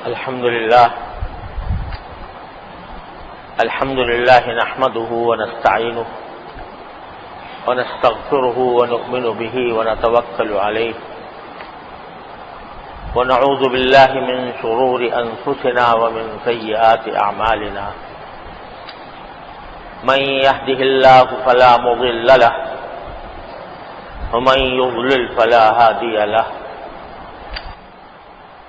الحمد لله نحمده ونستعينه ونستغفره ونؤمن به ونتوكل عليه ونعوذ بالله من شرور أنفسنا ومن سيئات أعمالنا من يهده الله فلا مضل له ومن يضلل فلا هادي له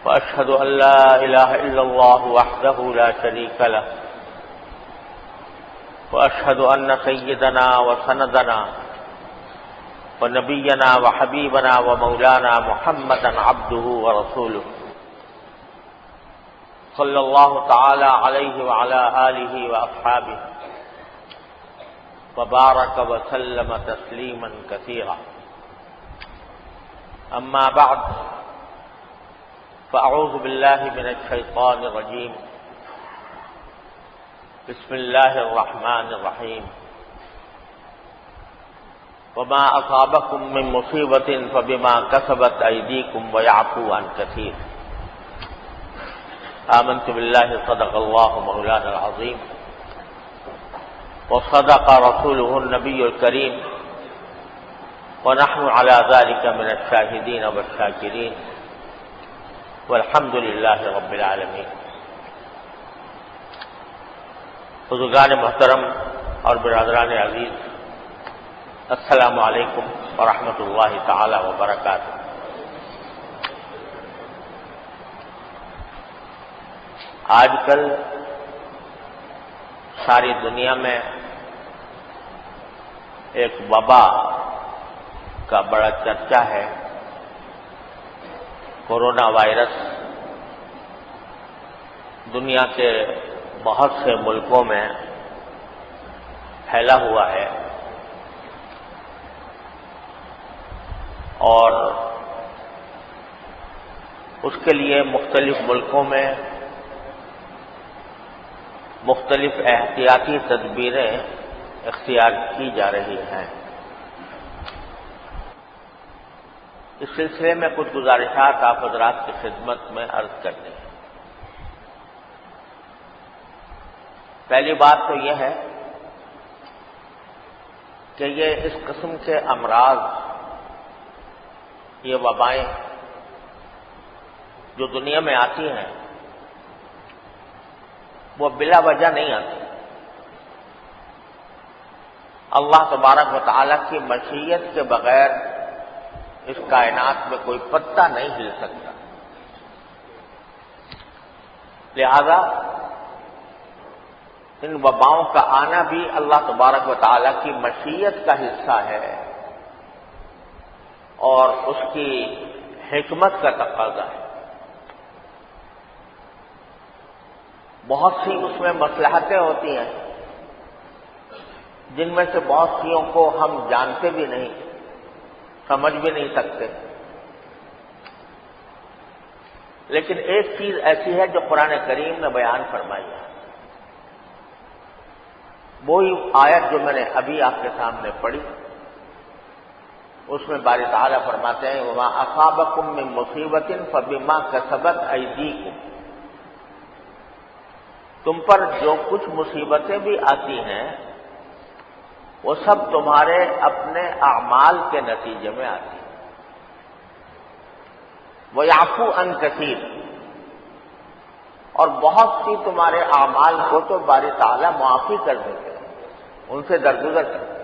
وأشهد أن لا إله إلا الله وحده لا شريك له وأشهد أن سيدنا وسندنا ونبينا وحبيبنا ومولانا محمدا عبده ورسوله صلى الله تعالى عليه وعلى آله وأصحابه وبارك وسلم تسليما كثيرا. أما بعد، فأعوذ بالله من الشيطان الرجيم. بسم الله الرحمن الرحيم. وما أصابكم من مصيبة فبما كسبت أيديكم ويعفو عن كثير. آمنت بالله صدق الله مولانا العظيم وصدق رسوله النبي الكريم ونحن على ذلك من الشاهدين والشاكرين والحمد للہ رب العالمین. بزرگان محترم اور برادران عزیز، السلام علیکم ورحمۃ اللہ تعالی وبرکاتہ. آج کل ساری دنیا میں ایک وبا کا بڑا چرچا ہے. کورونا وائرس دنیا کے بہت سے ملکوں میں پھیلا ہوا ہے اور اس کے لیے مختلف ملکوں میں مختلف احتیاطی تدبیریں اختیار کی جا رہی ہیں. اس سلسلے میں کچھ گزارشات آپ حضرات کی خدمت میں عرض کرتے ہیں. پہلی بات تو یہ ہے کہ یہ اس قسم کے امراض، یہ وبائیں جو دنیا میں آتی ہیں وہ بلا وجہ نہیں آتی. اللہ تبارک و تعالی کی مشیت کے بغیر اس کائنات میں کوئی پتا نہیں ہل سکتا. لہذا ان وباؤں کا آنا بھی اللہ تبارک و تعالی کی مشیت کا حصہ ہے اور اس کی حکمت کا تقاضا ہے. بہت سی اس میں مصلحتیں ہوتی ہیں جن میں سے بہت سیوں کو ہم جانتے بھی نہیں، سمجھ بھی نہیں سکتے. لیکن ایک چیز ایسی ہے جو قرآن کریم نے بیان فرمائی ہے. وہی آیت جو میں نے ابھی آپ کے سامنے پڑھی، اس میں باری تعالیٰ فرماتے ہیں وَمَا أَصَابَكُم مِّن مُّصِيبَةٍ فَبِمَا كَسَبَتْ أَيْدِيكُمْ. تم پر جو کچھ مصیبتیں بھی آتی ہیں وہ سب تمہارے اپنے اعمال کے نتیجے میں آتی ہیں. وَيَعْفُو عَن كَثِيرٍ. اور بہت سی تمہارے اعمال کو تو باری تعالیٰ معافی کر دیتے ہیں، ان سے درگزر کرتے ہیں.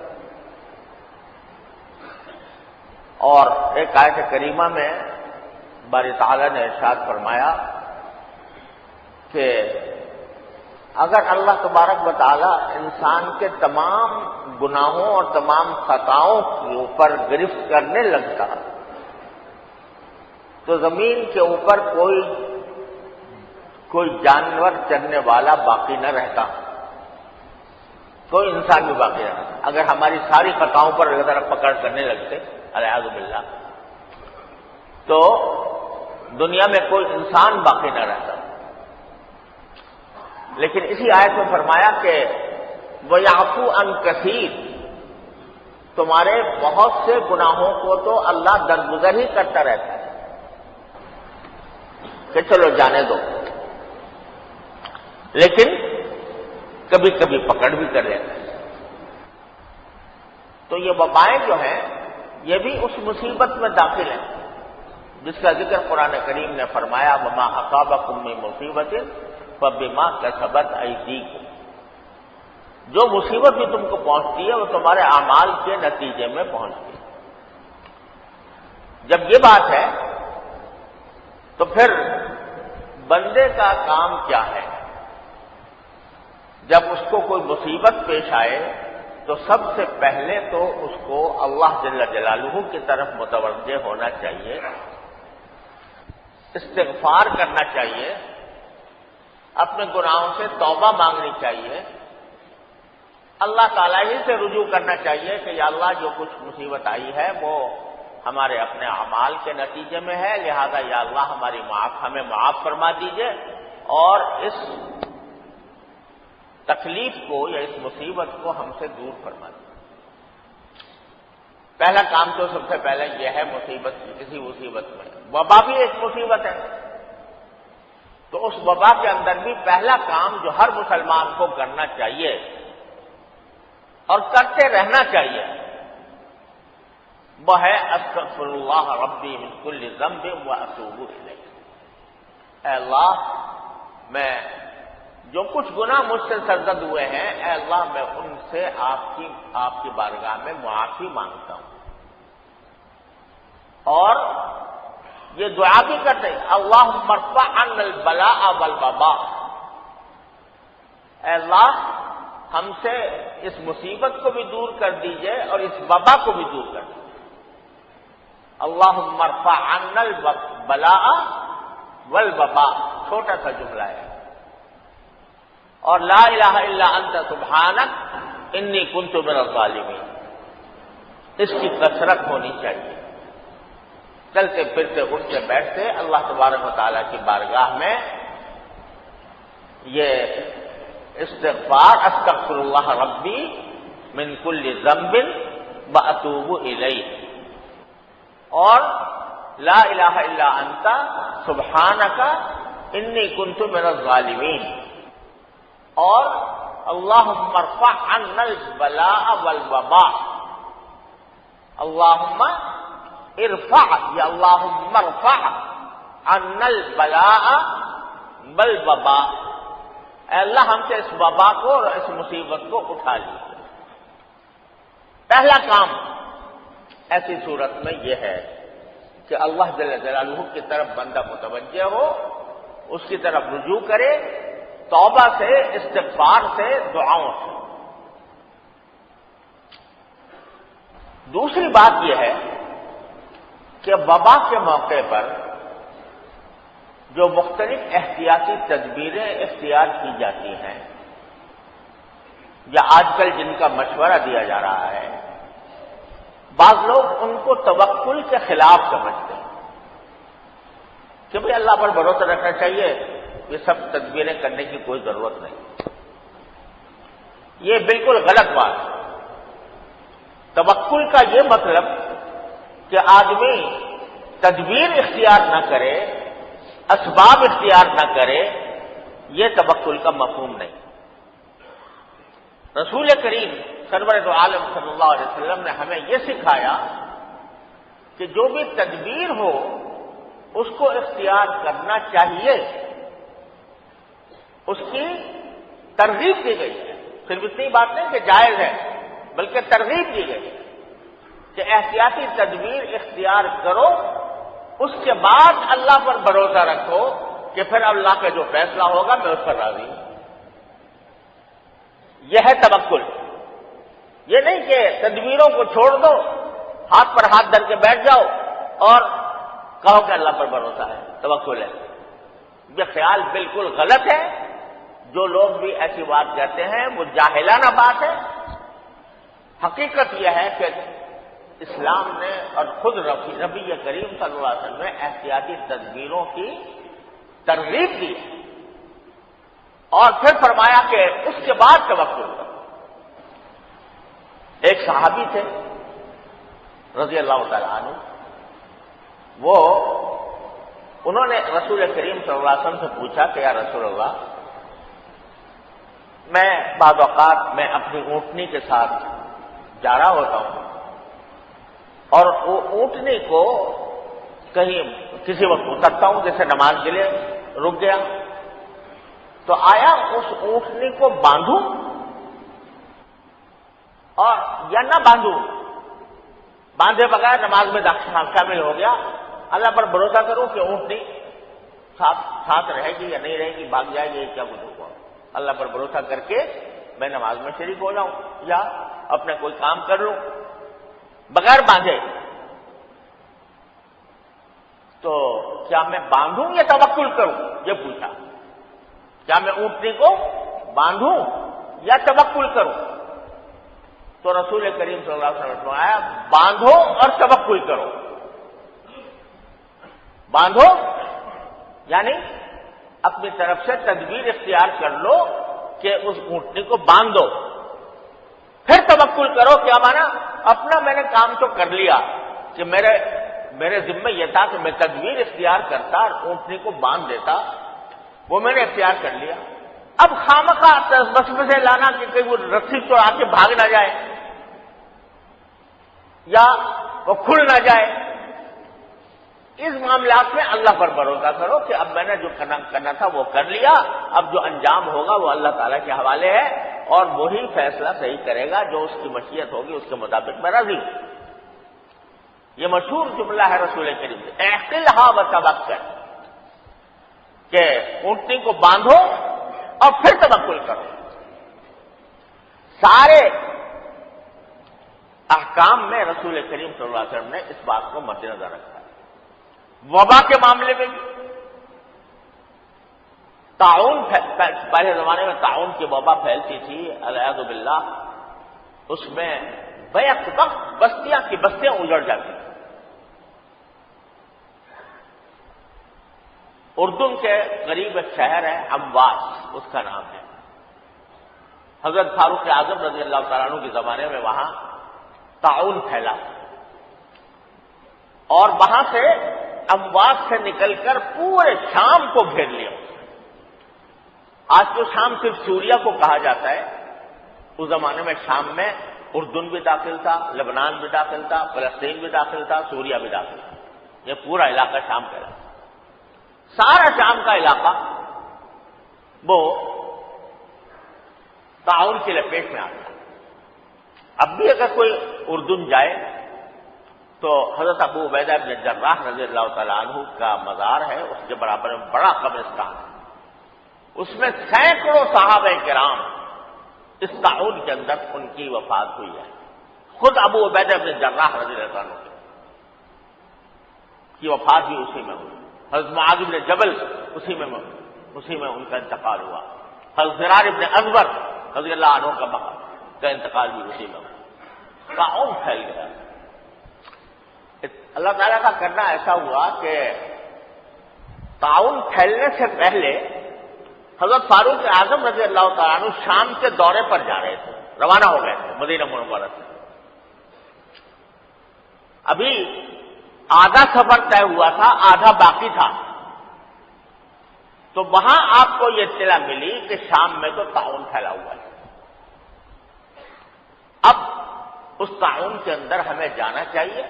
اور ایک آیت کریمہ میں باری تعالیٰ نے ارشاد فرمایا کہ اگر اللہ تبارک و تعالیٰ انسان کے تمام گناہوں اور تمام خطاؤں کے اوپر گرفت کرنے لگتا تو زمین کے اوپر کوئی جانور چرنے والا باقی نہ رہتا، کوئی انسان بھی باقی نہ رہتا. اگر ہماری ساری خطاؤں پر اگر پکڑ کرنے لگتے الیاذ باللہ تو دنیا میں کوئی انسان باقی نہ رہتا. لیکن اسی آیت میں فرمایا کہ وَيَعْفُو عَن كَثِيرٍ. تمہارے بہت سے گناہوں کو تو اللہ درگزر ہی کرتا رہتا ہے کہ چلو جانے دو. لیکن کبھی کبھی پکڑ بھی کر لیتا ہے۔ تو یہ وبائیں جو ہیں یہ بھی اس مصیبت میں داخل ہیں جس کا ذکر قرآن کریم نے فرمایا وما اصابکم من مصیبت فبما کسبت ایدیکم، جو مصیبت بھی تم کو پہنچتی ہے وہ تمہارے اعمال کے نتیجے میں پہنچتی ہے۔ جب یہ بات ہے تو پھر بندے کا کام کیا ہے؟ جب اس کو کوئی مصیبت پیش آئے تو سب سے پہلے تو اس کو اللہ جل جلالہ کی طرف متوجہ ہونا چاہیے، استغفار کرنا چاہیے، اپنے گناہوں سے توبہ مانگنی چاہیے، اللہ تعالیٰ ہی سے رجوع کرنا چاہیے کہ یا اللہ جو کچھ مصیبت آئی ہے وہ ہمارے اپنے اعمال کے نتیجے میں ہے، لہذا یا اللہ ہمیں معاف فرما دیجئے اور اس تکلیف کو یا اس مصیبت کو ہم سے دور فرما دیجئے۔ پہلا کام تو سب سے پہلے یہ ہے مصیبت، کسی مصیبت میں وبا بھی ایک مصیبت ہے، تو اس وبا کے اندر بھی پہلا کام جو ہر مسلمان کو کرنا چاہیے اور کرتے رہنا چاہیے وہ ہے استغفر اللہ ربی من کل ذنب واتوب الیہ۔ اے اللہ میں جو کچھ گناہ مجھ سے سرزد ہوئے ہیں، اے اللہ میں ان سے آپ کی بارگاہ میں معافی مانگتا ہوں، اور یہ دعا بھی کرتے ہیں اللہم ارفع عنا البلاء والوباء، اے اللہ ہم سے اس مصیبت کو بھی دور کر دیجئے اور اس وبا کو بھی دور کر دیجئے۔ اللہم ارفع عنا البلاء والوباء چھوٹا سا جملہ ہے، اور لا الہ الا انت سبحانک انی کنت من الظالمین، اس کی کثرت ہونی چاہیے۔ چلتے پھرتے اٹھتے بیٹھتے اللہ تبارک و تعالیٰ کی بارگاہ میں یہ استغفار استغفر اللہ ربی من کل ذنب واتوب الیہ اور لا الہ الا انت سبحانک انی کنت من الظالمین اور اللہم ارفع عنا البلاء والوباء، اللہم ارفع یا اللہم ارفع عنا البلاء والوباء، اے اللہ ہم سے اس وبا کو اور اس مصیبت کو اٹھا لیجیے۔ پہلا کام ایسی صورت میں یہ ہے کہ اللہ جل جلالہ کی طرف بندہ متوجہ ہو، اس کی طرف رجوع کرے، توبہ سے، استغفار سے، دعاؤں سے۔ دوسری بات یہ ہے کہ وبا کے موقع پر جو مختلف احتیاطی تدبیریں اختیار کی جاتی ہیں یا آج کل جن کا مشورہ دیا جا رہا ہے، بعض لوگ ان کو توکل کے خلاف سمجھتے ہیں کہ بھئی اللہ پر بھروسہ رکھنا چاہیے، یہ سب تدبیریں کرنے کی کوئی ضرورت نہیں۔ یہ بالکل غلط بات ہے۔ توکل کا یہ مطلب کہ آدمی تدبیر اختیار نہ کرے، اسباب اختیار نہ کرے، یہ توکل کا مفہوم نہیں۔ رسول کریم سرور دو عالم صلی اللہ علیہ وسلم نے ہمیں یہ سکھایا کہ جو بھی تدبیر ہو اس کو اختیار کرنا چاہیے، اس کی ترغیب دی گئی ہے۔ صرف اتنی بات نہیں کہ جائز ہے، بلکہ ترغیب دی گئی ہے کہ احتیاطی تدبیر اختیار کرو، اس کے بعد اللہ پر بھروسہ رکھو کہ پھر اللہ کا جو فیصلہ ہوگا میں اس پر راضی ہوں۔ یہ ہے توکل۔ یہ نہیں کہ تدبیروں کو چھوڑ دو، ہاتھ پر ہاتھ دھر کے بیٹھ جاؤ اور کہو کہ اللہ پر بھروسہ ہے، توکل ہے۔ یہ خیال بالکل غلط ہے۔ جو لوگ بھی ایسی بات کہتے ہیں وہ جاہلانہ بات ہے۔ حقیقت یہ ہے کہ اسلام نے اور خود نبی کریم صلی اللہ علیہ وسلم نے احتیاطی تدبیروں کی ترغیب دی اور پھر فرمایا کہ اس کے بعد توکل کرو۔ ایک صحابی تھے رضی اللہ تعالی عنہ، انہوں نے رسول کریم صلی اللہ علیہ وسلم سے پوچھا کہ یا رسول اللہ، میں بعض اوقات میں اپنی اونٹنی کے ساتھ جا رہا ہوتا ہوں اور وہ اونٹنی کو کہیں کسی وقت اترتا ہوں، جیسے نماز کے لیے رک گیا، تو آیا اس اونٹنی کو باندھوں اور یا نہ باندھوں، باندھے بغیر نماز میں شامل ہو گیا، اللہ پر بھروسہ کروں کہ اونٹنی ساتھ رہے گی یا نہیں رہے گی، بھاگ جائے گی، کیا کچھ ہوگا، اللہ پر بھروسہ کر کے میں نماز میں شریک ہو جاؤں یا اپنے کوئی کام کر لوں بغیر باندھے۔ تو کیا میں باندھوں یا توکل کروں، یہ پوچھا، کیا میں اونٹنی کو باندھوں یا توکل کروں؟ تو رسول کریم صلی اللہ علیہ وسلم نے آیا باندھو اور توکل کرو۔ باندھو یعنی اپنی طرف سے تدبیر اختیار کر لو کہ اس اونٹنی کو باندھ دو، پھر توکل کرو۔ کیا مانا؟ اپنا میں نے کام تو کر لیا کہ میرے ذمہ یہ تھا کہ میں تدبیر اختیار کرتا اور اونٹنی کو باندھ دیتا، وہ میں نے اختیار کر لیا۔ اب خامخواہ وسوسے لانا کہ کہیں وہ رسی تو آ کے بھاگ نہ جائے یا وہ کھل نہ جائے، اس معاملات میں اللہ پر بھروسہ کرو کہ اب میں نے جو کرنا تھا وہ کر لیا، اب جو انجام ہوگا وہ اللہ تعالیٰ کے حوالے ہے اور وہی فیصلہ صحیح کرے گا، جو اس کی مشیت ہوگی اس کے مطابق میں راضی ہوں۔ یہ مشہور جملہ ہے رسول کریم سے، اعقلھا وتوکل، کہ اونٹنی کو باندھو اور پھر توکل کرو۔ سارے احکام میں رسول کریم صلی اللہ علیہ وسلم نے اس بات کو مد نظر رکھا ہے۔ وبا کے معاملے میں بھی طاعون، پہلے زمانے میں طاعون کی وبا پھیلتی تھی والعیاذ باللہ، اس میں بیک وقت بستیاں کی بستیاں اجڑ جاتی تھیں۔ اردن کے قریب ایک شہر ہے امواس، اس کا نام ہے۔ حضرت فاروق اعظم رضی اللہ تعالیٰ عنہ کے زمانے میں وہاں طاعون پھیلا اور وہاں سے امواس سے نکل کر پورے شام کو گھیر لیا۔ آج تو شام صرف سوریا کو کہا جاتا ہے، اس زمانے میں شام میں اردن بھی داخل تھا، لبنان بھی داخل تھا، فلسطین بھی داخل تھا، سوریا بھی داخل تھا، یہ پورا علاقہ شام کا علاقہ، سارا شام کا علاقہ وہ طاعون کی لپیٹ میں آ گیا۔ اب بھی اگر کوئی اردن جائے تو حضرت ابو عبیدہ بن جراح رضی اللہ تعالیٰ عنہ کا مزار ہے، اس کے برابر میں بڑا قبرستان ہے، اس میں سینکڑوں صحابہ کرام اس طاعون کے اندر ان کی وفات ہوئی ہے۔ خود ابو عبیدہ بن جراح رضی اللہ عنہ کی وفات بھی اسی میں ہوئی، حضرت معاذ بن جبل اسی میں ان کا انتقال ہوا، حضرت زرار بن ازور رضی اللہ عنہ کا انتقال بھی اسی میں ہوا۔ طاعون پھیل گیا۔ اللہ تعالیٰ کا کرنا ایسا ہوا کہ طاعون پھیلنے سے پہلے حضرت فاروق اعظم رضی اللہ تعالیٰ عنہ شام کے دورے پر جا رہے تھے، روانہ ہو گئے تھے مدینہ منورہ سے۔ ابھی آدھا سفر طے ہوا تھا، آدھا باقی تھا، تو وہاں آپ کو یہ اطلاع ملی کہ شام میں تو طاعون پھیلا ہوا ہے۔ اب اس طاعون کے اندر ہمیں جانا چاہیے،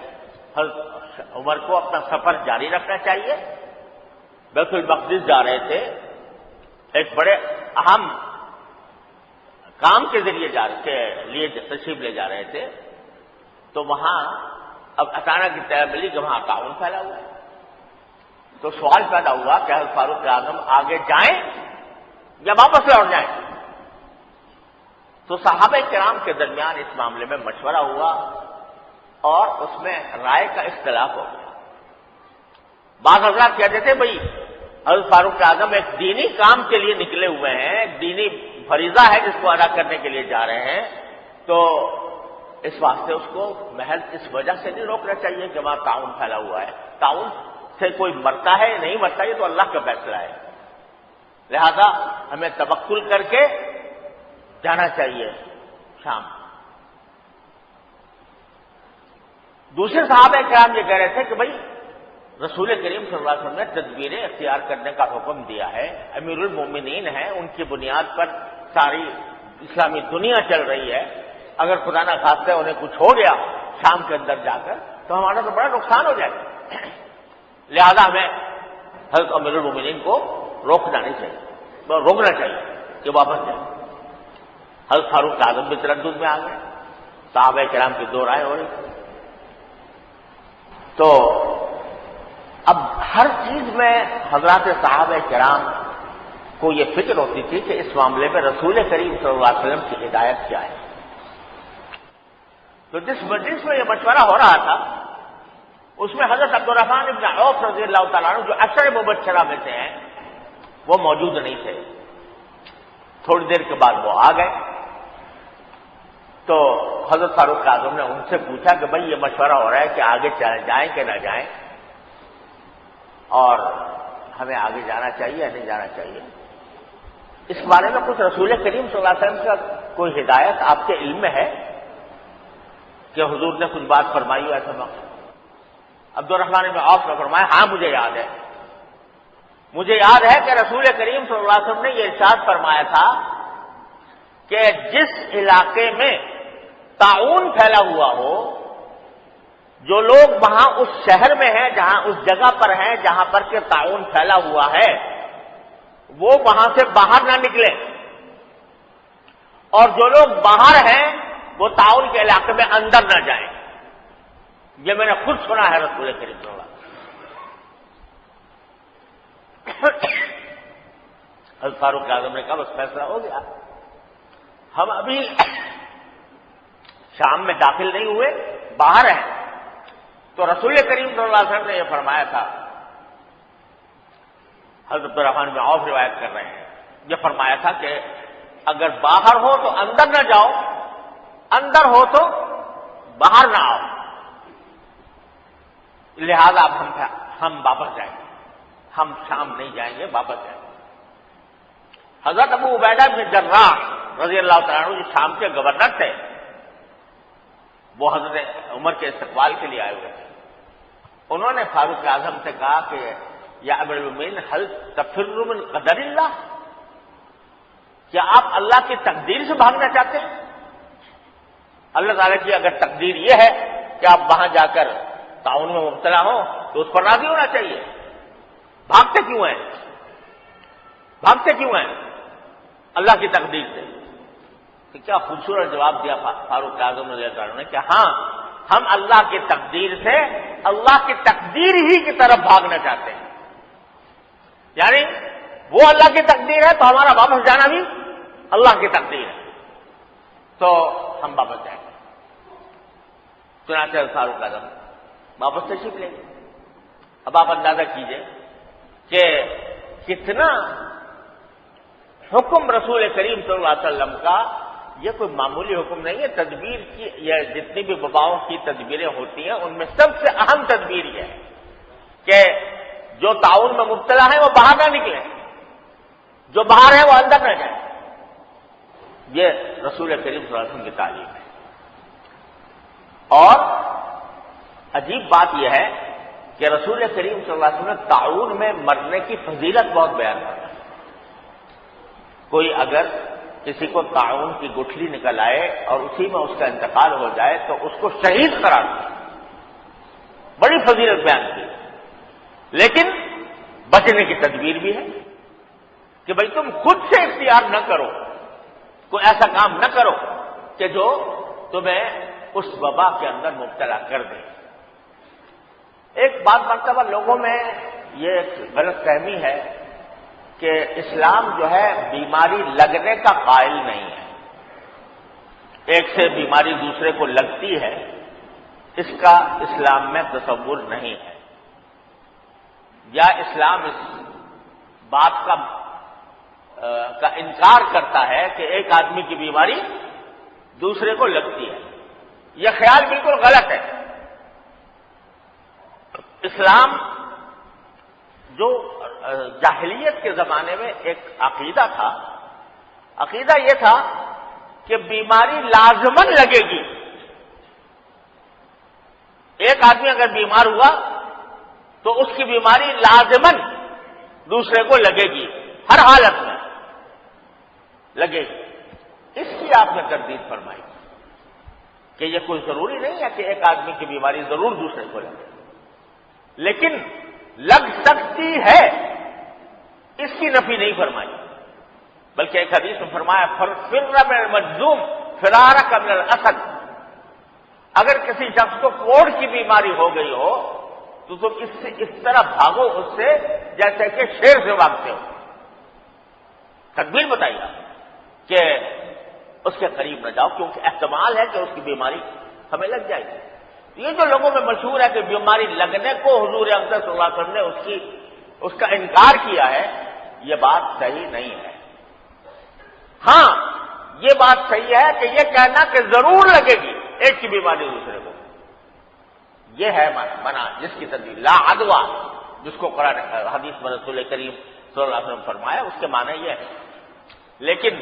حضرت عمر کو اپنا سفر جاری رکھنا چاہیے۔ بیت المقدس جا رہے تھے، ایک بڑے اہم کام کے ذریعے لیے تشریف لے جا رہے تھے، تو وہاں اب اچانک اطلاع ملی کہ وہاں طاعون پھیلا ہوا ہے۔ تو سوال پیدا ہوا کہ حضرت فاروق اعظم آگے جائیں یا واپس لوٹ جائیں؟ تو صحابہ کرام کے درمیان اس معاملے میں مشورہ ہوا اور اس میں رائے کا اختلاف ہو گیا۔ بعض حضرات کہتے تھے بھائی حضرت فاروق اعظم ایک دینی کام کے لیے نکلے ہوئے ہیں، ایک دینی فریضہ ہے جس کو ادا کرنے کے لیے جا رہے ہیں، تو اس واسطے اس کو محض اس وجہ سے نہیں روکنا چاہیے کہ وہاں طاعون پھیلا ہوا ہے۔ طاعون سے کوئی مرتا ہے نہیں مرتا یہ تو اللہ کا فیصلہ ہے، لہذا ہمیں توکل کر کے جانا چاہیے شام۔ دوسرے صحابہ کرام یہ کہہ رہے تھے کہ بھائی رسول کریم صلی اللہ علیہ وسلم نے تدبیریں اختیار کرنے کا حکم دیا ہے. امیر المومنین ہیں، ان کی بنیاد پر ساری اسلامی دنیا چل رہی ہے. اگر خدا نہ خواستہ انہیں کچھ ہو گیا شام کے اندر جا کر تو ہمارا تو بڑا نقصان ہو جائے گا. لہذا ہمیں حضرت امیر المومنین کو روکنا چاہیے کہ واپس جائیں. حضرت فاروق اعظم بھی تردد میں آ گئے. صحابہ کرام کی دو رائے ہو رہی تھی. تو اب ہر چیز میں حضرات صحابہ کرام کو یہ فکر ہوتی تھی کہ اس معاملے میں رسول کریم صلی اللہ علیہ وسلم کی ہدایت کیا ہے. تو جس مجلس میں یہ مشورہ ہو رہا تھا اس میں حضرت عبد الرحمن ابن عوف رضی اللہ تعالیٰ عنہ جو عشر مبشرہ میں سے ہیں وہ موجود نہیں تھے. تھوڑی دیر کے بعد وہ آ گئے. تو حضرت فاروق اعظم نے ان سے پوچھا کہ بھائی یہ مشورہ ہو رہا ہے کہ آگے جائیں کہ نہ جائیں اور ہمیں آگے جانا چاہیے یا نہیں جانا چاہیے. اس بارے میں کچھ رسول کریم صلی اللہ علیہ وسلم کا کوئی ہدایت آپ کے علم میں ہے کہ حضور نے کچھ بات فرمائی ہو ایسا وقت؟ عبد الرحمن بن عوف نے فرمایا ہاں مجھے یاد ہے. مجھے یاد ہے کہ رسول کریم صلی اللہ علیہ وسلم نے یہ ارشاد فرمایا تھا کہ جس علاقے میں طاعون پھیلا ہوا ہو، جو لوگ وہاں اس شہر میں ہیں جہاں اس جگہ پر ہیں جہاں پر کہ طاعون پھیلا ہوا ہے، وہ وہاں سے باہر نہ نکلیں، اور جو لوگ باہر ہیں وہ طاعون کے علاقے میں اندر نہ جائیں. یہ میں نے خود سنا ہے رسول کریم صلی اللہ علیہ وسلم. حضرت فاروق اعظم نے کہا بس فیصلہ ہو گیا. ہم ابھی شام میں داخل نہیں ہوئے، باہر ہیں. تو رسول کریم صلی اللہ علیہ وسلم نے یہ فرمایا تھا، حضرت الرحمن بن عوف روایت کر رہے ہیں، یہ فرمایا تھا کہ اگر باہر ہو تو اندر نہ جاؤ، اندر ہو تو باہر نہ آؤ. لہذا اب ہم واپس جائیں گے، ہم شام نہیں جائیں گے، واپس جائیں گے. حضرت ابو عبیدہ بن جراح رضی اللہ تعالیٰ عنہ جو شام کے گورنر تھے، وہ حضرت عمر کے استقبال کے لیے آئے ہوئے تھے. انہوں نے فاروق اعظم سے کہا کہ یا امیر المومنین هل تفر من قدر اللہ، کیا آپ اللہ کی تقدیر سے بھاگنا چاہتے ہیں؟ اللہ تعالیٰ کی اگر تقدیر یہ ہے کہ آپ وہاں جا کر طاعون میں مبتلا ہوں تو اس پر راضی ہونا چاہیے. بھاگتے کیوں ہیں اللہ کی تقدیر سے؟ کہ کیا خوبصورت جواب دیا فاروق اعظم رضی اللہ عنہ نے کہ ہاں ہم اللہ کی تقدیر سے اللہ کی تقدیر ہی کی طرف بھاگنا چاہتے ہیں. یعنی وہ اللہ کی تقدیر ہے تو ہمارا واپس جانا بھی اللہ کی تقدیر ہے، تو ہم واپس جائیں گے. چنانچہ فاروق اعظم واپس تشریف لیں گے. اب آپ اندازہ کیجئے کہ کتنا حکم رسول کریم صلی اللہ علیہ وسلم کا یہ کوئی معمولی حکم نہیں ہے. تدبیر کی یہ جتنی بھی وباؤں کی تدبیریں ہوتی ہیں ان میں سب سے اہم تدبیر یہ ہے کہ جو طاعون میں مبتلا ہے وہ باہر نہ نکلے، جو باہر ہے وہ اندر نہ جائے. یہ رسول کریم صلی اللہ علیہ وسلم کی تعلیم ہے. اور عجیب بات یہ ہے کہ رسول کریم صلی اللہ علیہ وسلم نے طاعون میں مرنے کی فضیلت بہت بیان کرتا ہے. کوئی اگر کسی کو طاعون کی گٹھلی نکل آئے اور اسی میں اس کا انتقال ہو جائے تو اس کو شہید قرار دیا، بڑی فضیلت بیان کی. لیکن بچنے کی تدبیر بھی ہے کہ بھائی تم خود سے اختیار نہ کرو، کوئی ایسا کام نہ کرو کہ جو تمہیں اس وبا کے اندر مبتلا کر دے. ایک بات مرتبہ لوگوں میں یہ غلط فہمی ہے کہ اسلام جو ہے بیماری لگنے کا قائل نہیں ہے. ایک سے بیماری دوسرے کو لگتی ہے، اس کا اسلام میں تصور نہیں ہے. یا اسلام اس بات کا انکار کرتا ہے کہ ایک آدمی کی بیماری دوسرے کو لگتی ہے. یہ خیال بالکل غلط ہے. اسلام جو جاہلیت کے زمانے میں ایک عقیدہ تھا، عقیدہ یہ تھا کہ بیماری لازماً لگے گی. ایک آدمی اگر بیمار ہوا تو اس کی بیماری لازماً دوسرے کو لگے گی، ہر حالت میں لگے گی۔ اس کی آپ نے تردید فرمائی کہ یہ کوئی ضروری نہیں ہے کہ ایک آدمی کی بیماری ضرور دوسرے کو لگے، لیکن لگ سکتی ہے، اس کی نفی نہیں فرمائی، بلکہ ایک حدیث میں فرمایا فر من المجذوم فرارک من الاسد، اگر کسی شخص کو کوڑ کی بیماری ہو گئی ہو تو تم اس طرح بھاگو اس سے جیسے کہ شیر سے بھاگتے ہو۔ تدبیر بتائیے کہ اس کے قریب نہ جاؤ، کیونکہ احتمال ہے کہ اس کی بیماری ہمیں لگ جائے گی۔ یہ جو لوگوں میں مشہور ہے کہ بیماری لگنے کو حضور اقدس صلی اللہ علیہ وسلم نے اس کا انکار کیا ہے، یہ بات صحیح نہیں ہے۔ ہاں یہ بات صحیح ہے کہ یہ کہنا کہ ضرور لگے گی ایک کی بیماری دوسرے کو، یہ ہے منع، جس کی تدبیر لا عدوہ، جس کو قرآن حدیث میں رسول کریم صلی اللہ علیہ وسلم فرمایا، اس کے معنی یہ ہے۔ لیکن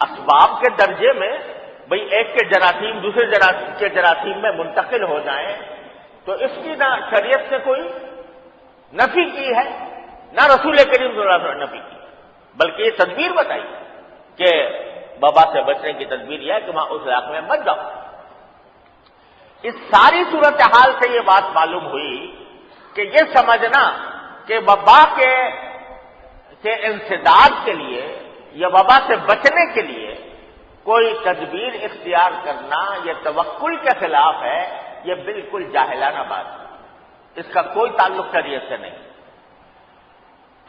اسباب کے درجے میں بھئی ایک کے جراثیم دوسرے کے جراثیم میں منتقل ہو جائیں تو اس کی نہ شریعت نے کوئی نفی کی ہے، نہ رسول کریم صلی اللہ علیہ وسلم نے نفی کی، بلکہ یہ تدبیر بتائی کہ وبا سے بچنے کی تدبیر یہ ہے کہ وہاں اس علاقے میں مت جاؤ۔ اس ساری صورتحال سے یہ بات معلوم ہوئی کہ یہ سمجھنا کہ وبا کے انسداد کے لیے یا وبا سے بچنے کے لیے کوئی تدبیر اختیار کرنا یہ توکل کے خلاف ہے، یہ بالکل جاہلانہ بات ہے، اس کا کوئی تعلق شریعت سے نہیں۔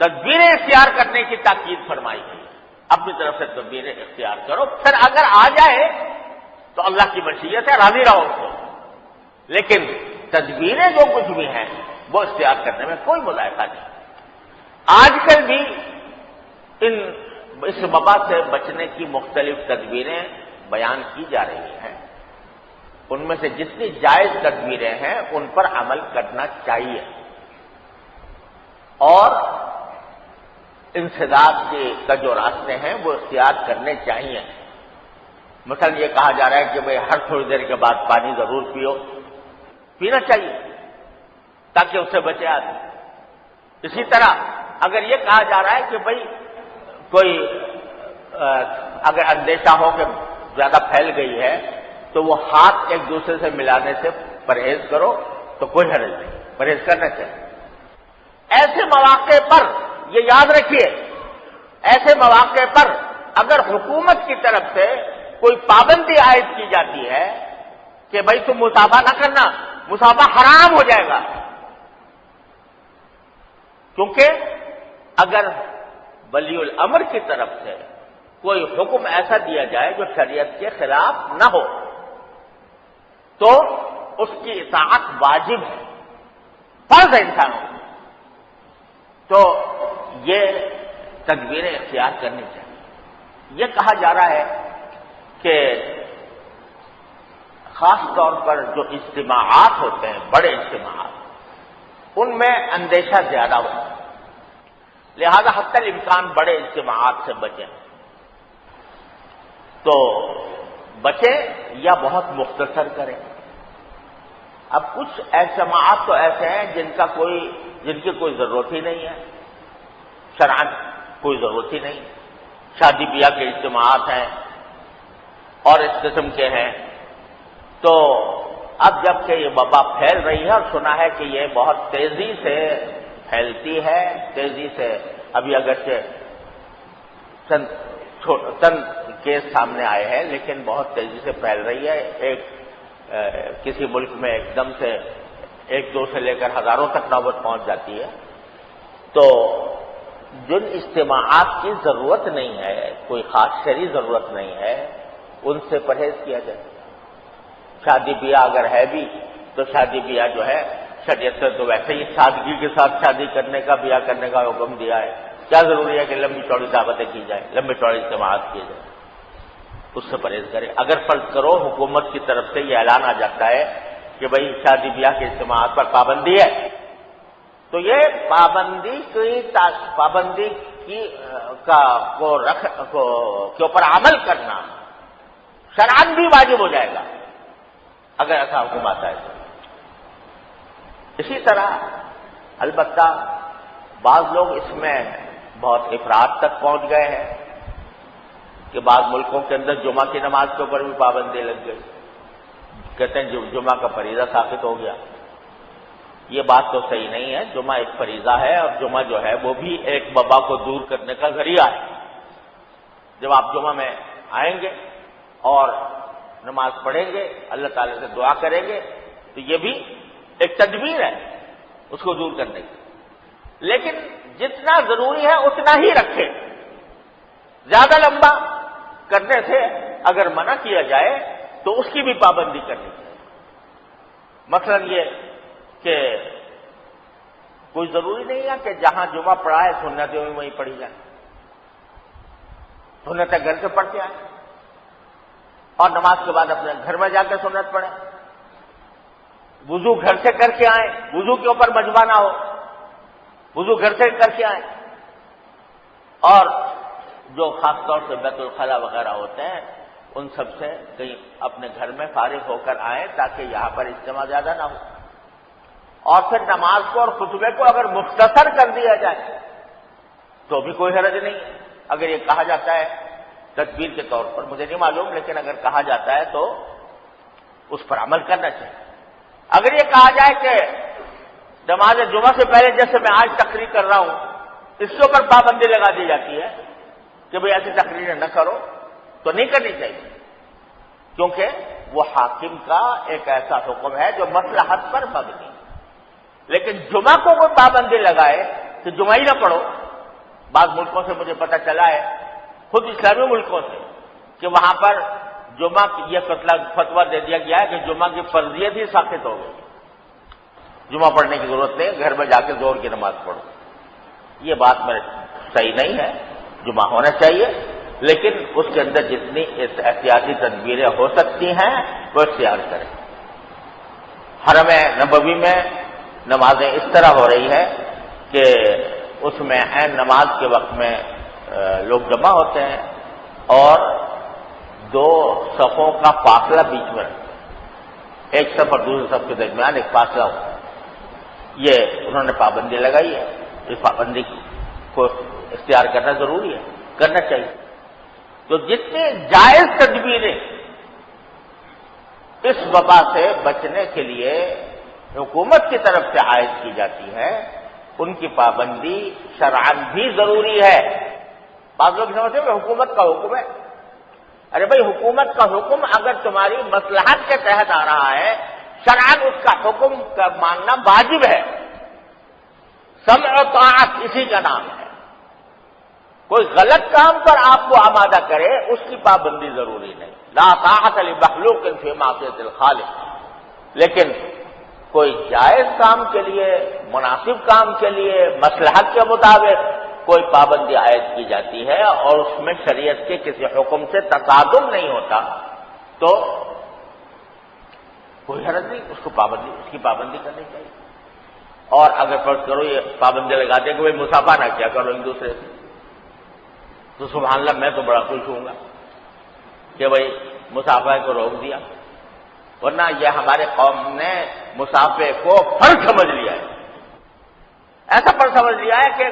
تدبیریں اختیار کرنے کی تاکید فرمائی گئی، اپنی طرف سے تدبیریں اختیار کرو، پھر اگر آ جائے تو اللہ کی مشیت ہے، راضی رہو اس کو، لیکن تدبیریں جو کچھ بھی ہیں وہ اختیار کرنے میں کوئی مذائقہ نہیں۔ آج کل بھی اس وبا سے بچنے کی مختلف تدبیریں بیان کی جا رہی ہیں، ان میں سے جتنی جائز تدبیریں ہیں ان پر عمل کرنا چاہیے، اور انسداد کا جو راستے ہیں وہ اختیار کرنے چاہیے۔ مثلا یہ کہا جا رہا ہے کہ بھئی ہر تھوڑی دیر کے بعد پانی ضرور پینا چاہیے تاکہ اس سے بچے آدمی۔ اسی طرح اگر یہ کہا جا رہا ہے کہ بھئی کوئی اگر اندیشہ ہو کہ زیادہ پھیل گئی ہے تو وہ ہاتھ ایک دوسرے سے ملانے سے پرہیز کرو، تو کوئی حرج نہیں، پرہیز کرنا چاہیے۔ ایسے مواقع پر یہ یاد رکھیے، ایسے مواقع پر اگر حکومت کی طرف سے کوئی پابندی عائد کی جاتی ہے کہ بھائی تم مصافحہ نہ کرنا، مصافحہ حرام ہو جائے گا، کیونکہ اگر ولی الامر کی طرف سے کوئی حکم ایسا دیا جائے جو شریعت کے خلاف نہ ہو تو اس کی اطاعت واجب ہے، فرض ہے انسانوں کو، تو یہ تدبیریں اختیار کرنی چاہیے۔ یہ کہا جا رہا ہے کہ خاص طور پر جو اجتماعات ہوتے ہیں، بڑے اجتماعات، ان میں اندیشہ زیادہ ہوتا ہے، لہذا حتی الامکان بڑے اجتماعات سے بچیں، تو بچیں یا بہت مختصر کریں۔ اب کچھ اجتماعات تو ایسے ہیں جن کی کوئی ضرورت ہی نہیں ہے، شرعاً کوئی ضرورت ہی نہیں، شادی بیاہ کے اجتماعات ہیں اور اس قسم کے ہیں، تو اب جب کہ یہ وبا پھیل رہی ہے اور سنا ہے کہ یہ بہت تیزی سے پھیلتی ہے، تیزی سے، ابھی اگرچہ چند کیس سامنے آئے ہیں لیکن بہت تیزی سے پھیل رہی ہے، کسی ملک میں ایک دم سے 1-2 سے لے کر ہزاروں تک نوبت پہنچ جاتی ہے، تو جن اجتماعات کی ضرورت نہیں ہے، کوئی خاص شرعی ضرورت نہیں ہے، ان سے پرہیز کیا جائے۔ شادی بیاہ اگر ہے بھی تو شادی بیاہ جو ہے شریعت سے تو ویسے ہی سادگی کے ساتھ شادی کرنے کا، بیاہ کرنے کا حکم دیا ہے، کیا ضروری ہے کہ لمبی چوڑی دعوتیں کی جائیں، لمبی چوڑی اجتماعات کیے جائیں، اس سے پرہیز کریں۔ اگر فرض کرو حکومت کی طرف سے یہ اعلان آ جاتا ہے کہ بھئی شادی بیاہ کے اجتماعات پر پابندی ہے، تو یہ پابندی کے اوپر عمل کرنا شرعاً بھی واجب ہو جائے گا اگر ایسا حکم آتا ہے۔ اسی طرح البتہ بعض لوگ اس میں بہت افراط تک پہنچ گئے ہیں کہ بعض ملکوں کے اندر جمعہ کی نماز کے اوپر بھی پابندی لگ گئی، کہتے ہیں جمعہ کا فریضہ ثابت ہو گیا۔ یہ بات تو صحیح نہیں ہے، جمعہ ایک فریضہ ہے، اور جمعہ جو ہے وہ بھی ایک وبا کو دور کرنے کا ذریعہ ہے۔ جب آپ جمعہ میں آئیں گے اور نماز پڑھیں گے، اللہ تعالی سے دعا کریں گے، تو یہ بھی ایک تدبیر ہے اس کو دور کرنے کی، لیکن جتنا ضروری ہے اتنا ہی رکھیں۔ زیادہ لمبا کرنے سے اگر منع کیا جائے تو اس کی بھی پابندی کرنی چاہیے۔ مثلا یہ کہ کوئی ضروری نہیں ہے کہ جہاں جمعہ پڑھا ہے سنتیں بھی وہیں پڑھی جائیں، سنتیں گھر سے پڑھ کے آئیں اور نماز کے بعد اپنے گھر میں جا کے سنت پڑھیں، وضو گھر سے کر کے آئیں، وضو کے اوپر مجمع نہ ہو، وضو گھر سے کر کے آئیں، اور جو خاص طور سے بیت الخلا وغیرہ ہوتے ہیں ان سب سے کہیں اپنے گھر میں فارغ ہو کر آئیں تاکہ یہاں پر اجتماع زیادہ نہ ہو۔ اور پھر نماز کو اور خطبے کو اگر مختصر کر دیا جائے تو بھی کوئی حرج نہیں ہے۔ اگر یہ کہا جاتا ہے تدبیر کے طور پر، مجھے نہیں معلوم، لیکن اگر کہا جاتا ہے تو اس پر عمل کرنا چاہیے۔ اگر یہ کہا جائے کہ نماز جمعہ سے پہلے جیسے میں آج تقریر کر رہا ہوں اس کے اوپر پابندی لگا دی جاتی ہے کہ بھئی ایسی تقریریں نہ کرو، تو نہیں کرنی چاہیے، کیونکہ وہ حاکم کا ایک ایسا حکم ہے جو مصلحت پر مبنی ہے۔ لیکن جمعہ کو کوئی پابندی لگائے کہ جمعہ ہی نہ پڑھو، بعض ملکوں سے مجھے پتہ چلا ہے، خود اسلامی ملکوں سے، کہ وہاں پر جمعہ یہ فتویٰ دے دیا گیا ہے کہ جمعہ کی فرضیت ہی ساقط ہو گئی، جمعہ پڑھنے کی ضرورت نہیں، گھر میں جا کے ظہر کی نماز پڑھو۔ یہ بات میرے صحیح نہیں ہے، جمعہ ہونا چاہیے، لیکن اس کے اندر جتنی احتیاطی تدبیریں ہو سکتی ہیں وہ اختیار کریں۔ حرم نبوی میں نمازیں اس طرح ہو رہی ہے کہ اس میں عین نماز کے وقت میں لوگ جمع ہوتے ہیں اور دو صفوں کا فاصلہ بیچ میں رکھتے ہیں، ایک صف اور دوسرے صف کے درمیان ایک فاصلہ ہوتا ہے۔ یہ انہوں نے پابندی لگائی ہے، اس پابندی کو اختیار کرنا ضروری ہے، کرنا چاہیے۔ تو جتنی جائز تدبیریں اس وبا سے بچنے کے لیے حکومت کی طرف سے عائد کی جاتی ہے ان کی پابندی شرعاً بھی ضروری ہے۔ بعض لوگ سمجھتے ہیں کہ حکومت کا حکم ہے، ارے بھائی حکومت کا حکم اگر تمہاری مصلحت کے تحت آ رہا ہے شرعاً اس کا حکم کا ماننا واجب ہے، سمع و طاعت اسی کا نام ہے۔ کوئی غلط کام پر آپ کو آمادہ کرے اس کی پابندی ضروری نہیں، لا طاعت لمخلوق فی معصیۃ الخالق، لیکن کوئی جائز کام کے لیے، مناسب کام کے لیے، مصلحت کے مطابق کوئی پابندی عائد کی جاتی ہے اور اس میں شریعت کے کسی حکم سے تصادم نہیں ہوتا تو کوئی حرج نہیں، اس کی پابندی کرنی چاہیے۔ اور اگر فرض کرو یہ پابندی لگا دیں کہ بھائی مسافہ نہ کیا کرو ایک دوسرے سے، تو سبحان اللہ میں تو بڑا خوش ہوں گا کہ بھائی مسافہ کو روک دیا، ورنہ یہ ہمارے قوم نے مسافے کو فرض سمجھ لیا ہے، ایسا فرض سمجھ لیا ہے کہ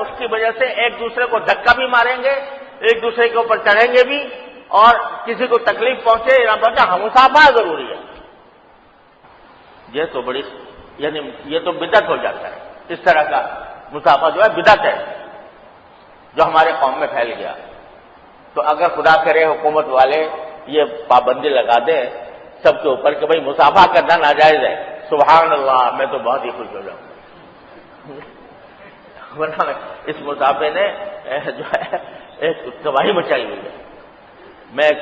اس کی وجہ سے ایک دوسرے کو دھکا بھی ماریں گے، ایک دوسرے کے اوپر چڑھیں گے بھی، اور کسی کو تکلیف پہنچے یا پہنچے مسافہ ضروری ہے۔ یہ تو بڑی یعنی یہ تو بدعت ہو جاتا ہے، اس طرح کا مسافہ جو ہے بدعت ہے جو ہمارے قوم میں پھیل گیا۔ تو اگر خدا کرے حکومت والے یہ پابندی لگا دیں سب کے اوپر کہ بھائی مسافہ کرنا ناجائز ہے، سبحان اللہ، میں تو بہت ہی خوش ہو جاؤں گا، ورنہ اس مسافے نے جو ہے ایک تباہی مچائی ہوئی ہے۔ میں ایک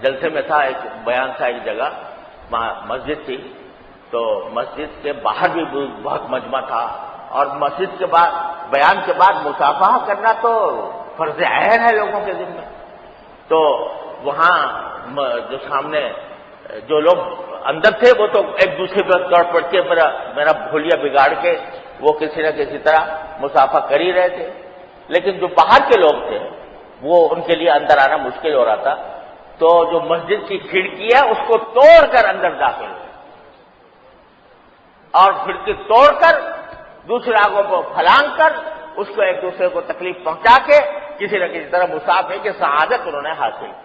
جلسے میں تھا، ایک بیان تھا ایک جگہ، وہاں مسجد تھی، تو مسجد کے باہر بھی بہت مجمع تھا، اور مسجد کے بعد بیان کے بعد مصافحہ کرنا تو فرض عین ہے لوگوں کے ذمہ۔ تو وہاں جو سامنے جو لوگ اندر تھے وہ تو ایک دوسرے پر دوڑ پڑ کے میرا بھولیا بگاڑ کے وہ کسی نہ کسی طرح مصافحہ کر ہی رہے تھے، لیکن جو باہر کے لوگ تھے وہ ان کے لیے اندر آنا مشکل ہو رہا تھا، تو جو مسجد کی کھڑکی ہے اس کو توڑ کر اندر داخل ہوئے اور کھڑکی توڑ کر دوسرے آگوں کو پھلانگ کر اس کو ایک دوسرے کو تکلیف پہنچا کے کسی نہ کسی طرح مسافر کی سعادت انہوں نے حاصل کی.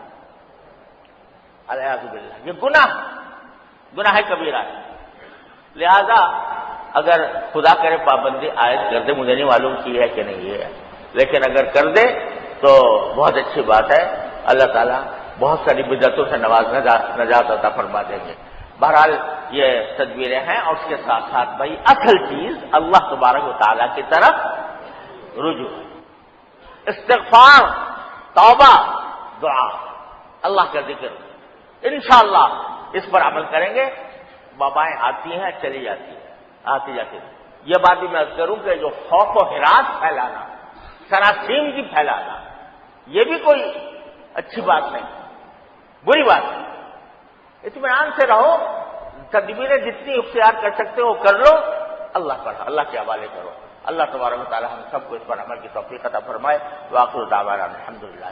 الیاذ باللہ یہ گناہ کبیرہ ہے. لہذا اگر خدا کرے پابندی عائد کر دے، مجھے نہیں معلوم کی ہے کہ نہیں ہے، لیکن اگر کر دے تو بہت اچھی بات ہے. اللہ تعالیٰ بہت ساری بدعتوں سے نجات عطا فرما دیں گے. بہرحال یہ تدبیریں ہیں، اور اس کے ساتھ ساتھ بھائی اصل چیز اللہ تبارک و تعالیٰ کی طرف رجوع، استغفار، توبہ، دعا، اللہ کا ذکر. انشاءاللہ اس پر عمل کریں گے. وبائیں آتی ہیں چلی جاتی ہیں، آتی جاتی ہیں. یہ بات بھی میں کروں کہ جو خوف و ہراس پھیلانا، سراسیمگی پھیلانا، یہ بھی کوئی اچھی بات نہیں، بری بات نہیں. اطمینان سے رہو، تدبیریں جتنی اختیار کر سکتے ہو کر لو، اللہ کے حوالے کرو. اللہ تبارک و تعالی ہم سب کو اس پر عمل کی توفیق عطا فرمائے. وآخر دعوانا الحمدللہ.